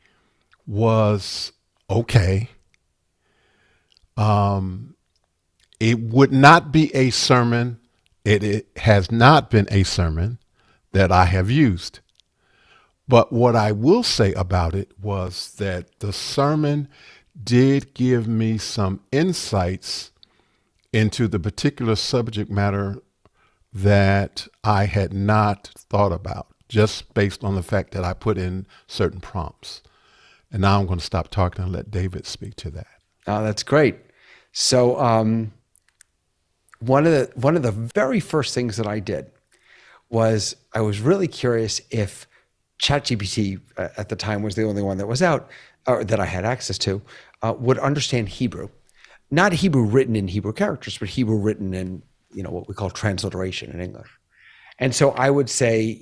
was okay. It would not be a sermon. It has not been a sermon that I have used. But what I will say about it was that the sermon did give me some insights into the particular subject matter that I had not thought about, just based on the fact that I put in certain prompts. And now I'm going to stop talking and let David speak to that. Oh, that's great. So one of the very first things that I did was I was really curious if ChatGPT at the time was the only one that was out or that I had access to would understand Hebrew, not Hebrew written in Hebrew characters, but Hebrew written in what we call transliteration in English. And so I would say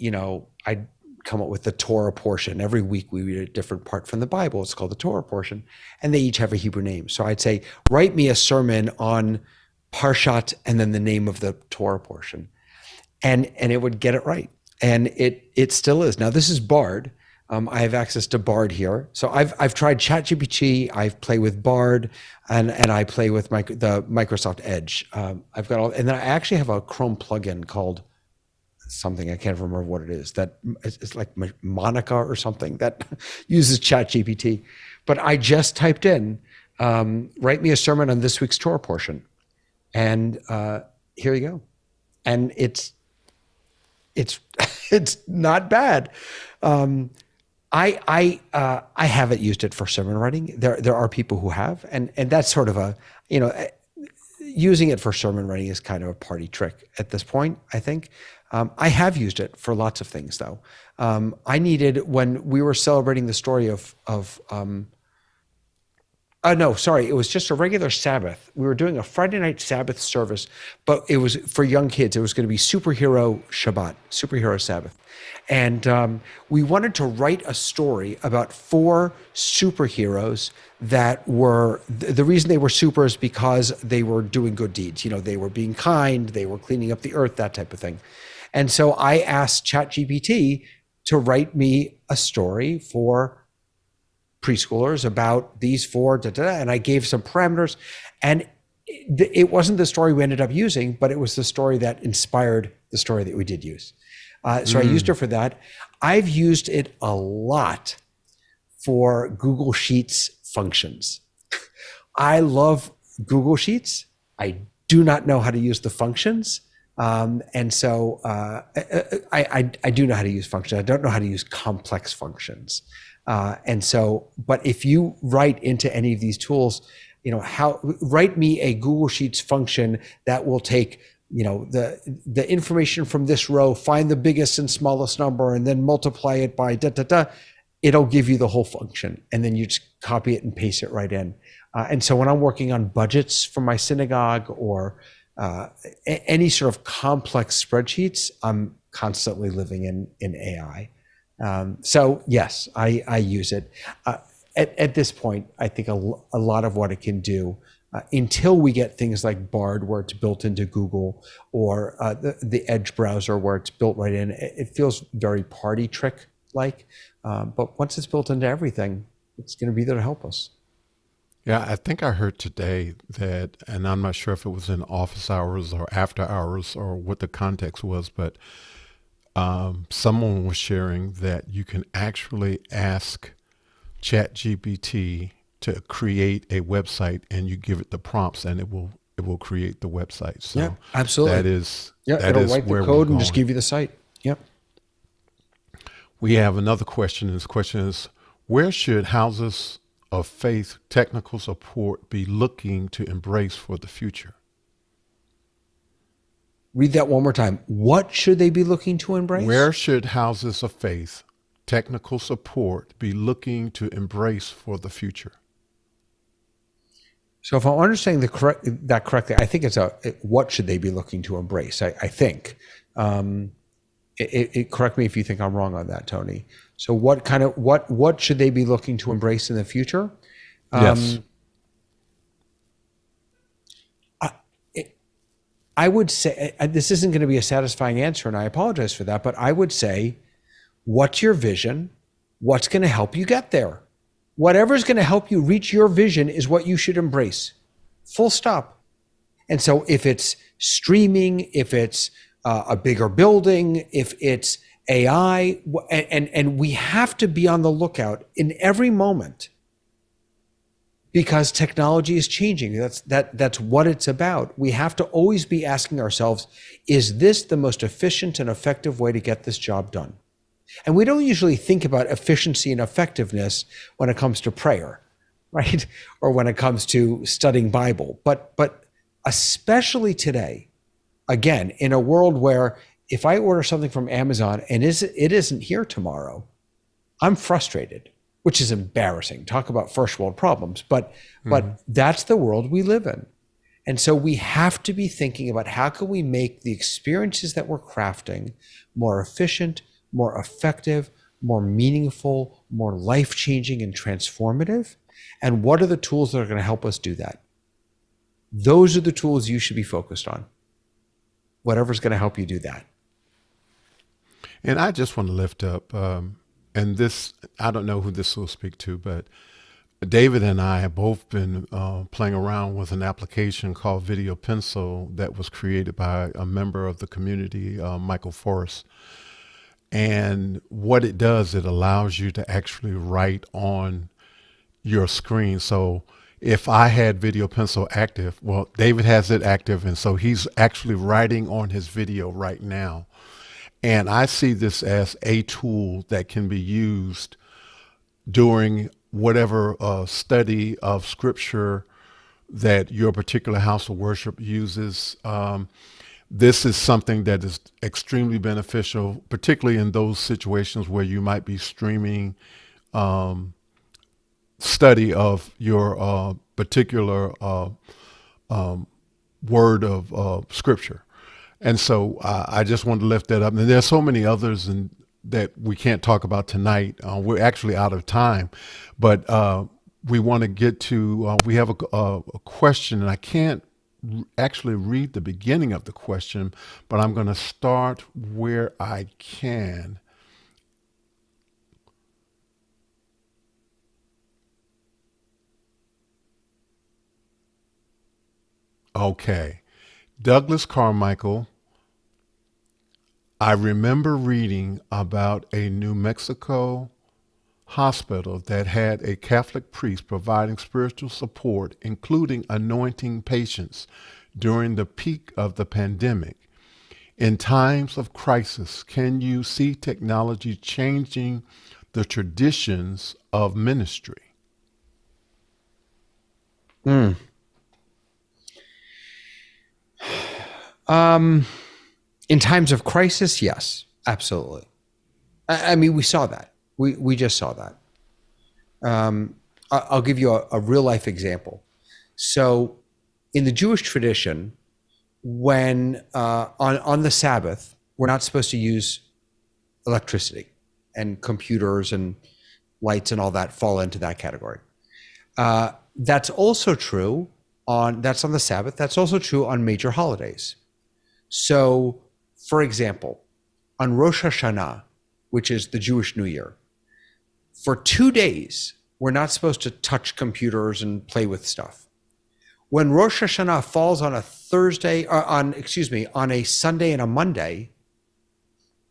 I'd come up with the Torah portion. Every week we read a different part from the Bible. It's called the Torah portion, and they each have a Hebrew name. So I'd say, write me a sermon on Parshat and then the name of the Torah portion. And it would get it right. And it still is. Now this is Bard. I have access to Bard here. So I've tried ChatGPT, I've played with Bard, and I play with the Microsoft Edge. I've got all, and then I actually have a Chrome plugin called something, I can't remember what it is, that it's like Monica or something that uses ChatGPT. But I just typed in, write me a sermon on this week's Torah portion. And here you go. And it's not bad. I haven't used it for sermon writing. There are people who have, and that's sort of using it for sermon writing is kind of a party trick at this point, I think. I have used it for lots of things though. I needed, when we were celebrating the story no, sorry. It was just a regular Sabbath. We were doing a Friday night Sabbath service, but it was for young kids. It was going to be superhero Shabbat, superhero Sabbath. And we wanted to write a story about 4 superheroes that were, the reason they were super is because they were doing good deeds. They were being kind, they were cleaning up the earth, that type of thing. And so I asked ChatGPT to write me a story for preschoolers about these 4, and I gave some parameters, and it wasn't the story we ended up using, but it was the story that inspired the story that we did use. So I used it for that. I've used it a lot for Google Sheets functions. I love Google Sheets. I do not know how to use the functions. And so I do know how to use functions. I don't know how to use complex functions. But if you write into any of these tools, write me a Google Sheets function that will take, the information from this row, find the biggest and smallest number, and then multiply it by it'll give you the whole function. And then you just copy it and paste it right in. And so when I'm working on budgets for my synagogue or any sort of complex spreadsheets, I'm constantly living in AI. So yes, I use it. At this point, I think a lot of what it can do, until we get things like Bard, where it's built into Google, or the Edge browser, where it's built right in, it feels very party trick-like. But once it's built into everything, it's going to be there to help us. Yeah, I think I heard today that, and I'm not sure if it was in office hours or after hours or what the context was, but someone was sharing that you can actually ask ChatGPT to create a website, and you give it the prompts, and it will create the website. So yeah, absolutely. It'll write the code and just give you the site. Yep. We have another question. This question is, where should houses of faith technical support be looking to embrace for the future? Read that one more time. What should they be looking to embrace? Where should houses of faith technical support be looking to embrace for the future? So if I'm understanding that correctly, I think it's what should they be looking to embrace? I think Correct me if you think I'm wrong on that, Tony. So what should they be looking to embrace in the future? Yes. I would say this isn't going to be a satisfying answer, and I apologize for that, but I would say, what's your vision? What's going to help you get there? Whatever's going to help you reach your vision is what you should embrace. Full stop. And so if it's streaming, if it's a bigger building, if it's AI, and we have to be on the lookout in every moment, because technology is changing. That's what it's about. We have to always be asking ourselves, is this the most efficient and effective way to get this job done? And we don't usually think about efficiency and effectiveness when it comes to prayer, right? Or when it comes to studying Bible. But especially today, again, in a world where if I order something from Amazon and it isn't here tomorrow, I'm frustrated, which is embarrassing. Talk about first world problems, but that's the world we live in. And so we have to be thinking about how can we make the experiences that we're crafting more efficient, more effective, more meaningful, more life-changing and transformative? And what are the tools that are going to help us do that? Those are the tools you should be focused on. Whatever's going to help you do that. And I just want to lift up, and this, I don't know who this will speak to, but David and I have both been playing around with an application called Video Pencil that was created by a member of the community, Michael Forrest. And what it does, it allows you to actually write on your screen. So if I had Video Pencil active, well, David has it active, and so he's actually writing on his video right now. And I see this as a tool that can be used during whatever study of scripture that your particular house of worship uses. This is something that is extremely beneficial, particularly in those situations where you might be streaming study of your particular word of scripture. And so I just wanted to lift that up. And there's so many others that we can't talk about tonight. We're actually out of time, but we want to get to, we have a question, and I can't actually read the beginning of the question, but I'm going to start where I can. Okay. Douglas Carmichael, I remember reading about a New Mexico hospital that had a Catholic priest providing spiritual support, including anointing patients during the peak of the pandemic. In times of crisis, can you see technology changing the traditions of ministry? In times of crisis, yes, absolutely. I mean, we saw that. We just saw that. I'll give you a real life example. So in the Jewish tradition, when on the Sabbath, we're not supposed to use electricity, and computers and lights and all that fall into that category. That's also true that's on the Sabbath. That's also true on major holidays. So, for example, on Rosh Hashanah, which is the Jewish New Year, for 2 days, we're not supposed to touch computers and play with stuff. When Rosh Hashanah falls on a on a Sunday and a Monday,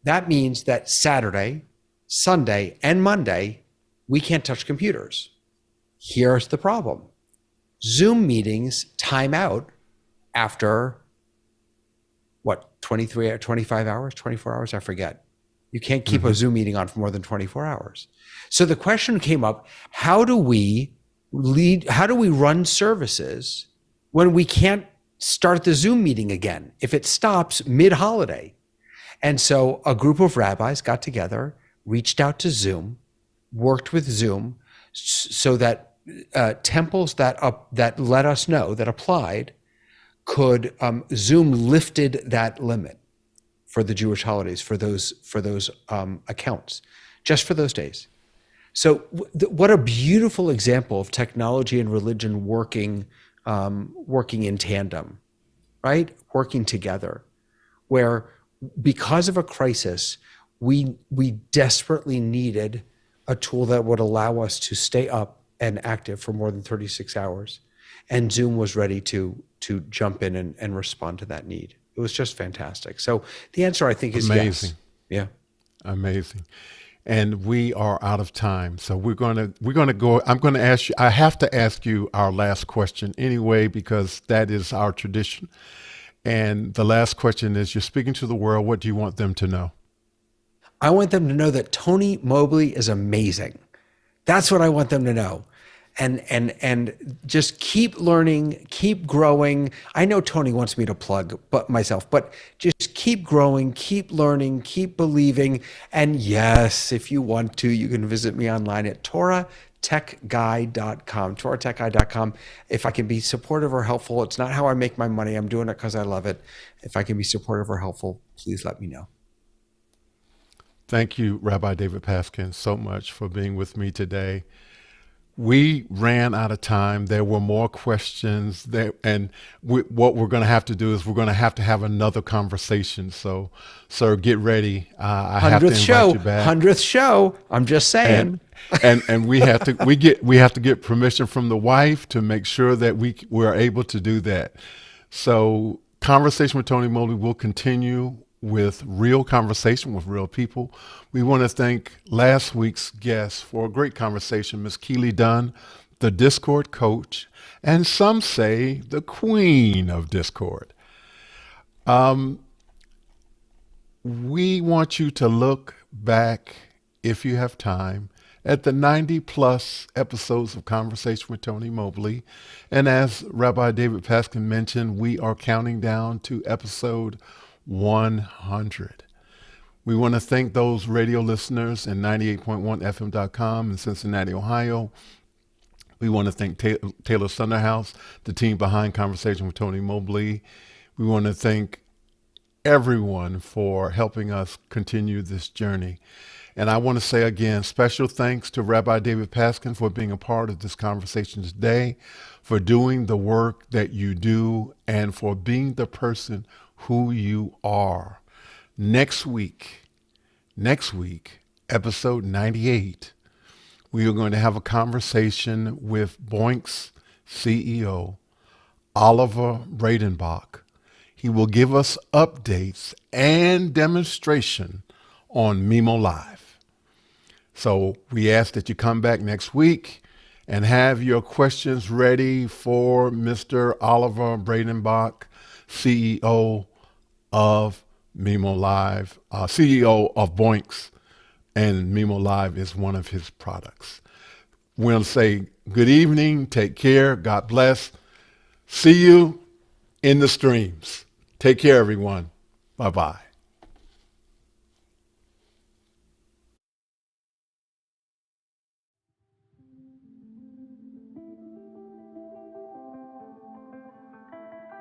that means that Saturday, Sunday, and Monday, we can't touch computers. Here's the problem. Zoom meetings time out after, 25 hours, 24 hours? I forget. You can't keep a Zoom meeting on for more than 24 hours. So the question came up, how do we run services when we can't start the Zoom meeting again if it stops mid-holiday? And so a group of rabbis got together, reached out to Zoom, worked with Zoom so that temples that let us know, that applied, could Zoom lifted that limit for the Jewish holidays, for those accounts, just for those days. So what a beautiful example of technology and religion working in tandem, right? Working together, where because of a crisis, we desperately needed a tool that would allow us to stay up and active for more than 36 hours. And Zoom was ready to jump in and respond to that need. It was just fantastic. So the answer, I think, is Amazing. Yes. Yeah. Amazing. And we are out of time. So we're going to go. I'm going to ask you, I have to ask you our last question anyway, because that is our tradition. And the last question is, you're speaking to the world. What do you want them to know? I want them to know that Tony Mobley is amazing. That's what I want them to know. And just keep learning, keep growing. I know Tony wants me to plug myself, but just keep growing, keep learning, keep believing. And yes, if you want to, you can visit me online at TorahTechGuy.com, TorahTechGuy.com. If I can be supportive or helpful, it's not how I make my money. I'm doing it because I love it. If I can be supportive or helpful, please let me know. Thank you, Rabbi David Paskin, so much for being with me today. We ran out of time. There were more questions there, and what we're going to have to do is we're going to have another conversation. So, sir, get ready. I have to invite you back. 100th show. I'm just saying. And we have to get permission from the wife to make sure that we're able to do that. So, Conversation with Tony Mobley will continue with real conversation with real people. We want to thank last week's guest for a great conversation, Ms. Keely Dunn, the Discord coach, and some say the queen of Discord. We want you to look back, if you have time, at the 90 plus episodes of Conversation with Tony Mobley. And as Rabbi David Paskin mentioned, we are counting down to episode 100. We want to thank those radio listeners in 98.1fm.com in Cincinnati, Ohio. We want to thank Taylor Sunderhouse, the team behind Conversation with Tony Mobley. We want to thank everyone for helping us continue this journey. And I want to say again, special thanks to Rabbi David Paskin for being a part of this conversation today, for doing the work that you do, and for being the person who you are. Next week, episode 98, we are going to have a conversation with Boink's CEO, Oliver Bradenbach. He will give us updates and demonstration on Mimo Live. So we ask that you come back next week and have your questions ready for Mr. Oliver Bradenbach, CEO of Mimo Live, CEO of Boinks, and Mimo Live is one of his products. We'll say good evening, take care, God bless. See you in the streams. Take care, everyone. Bye-bye.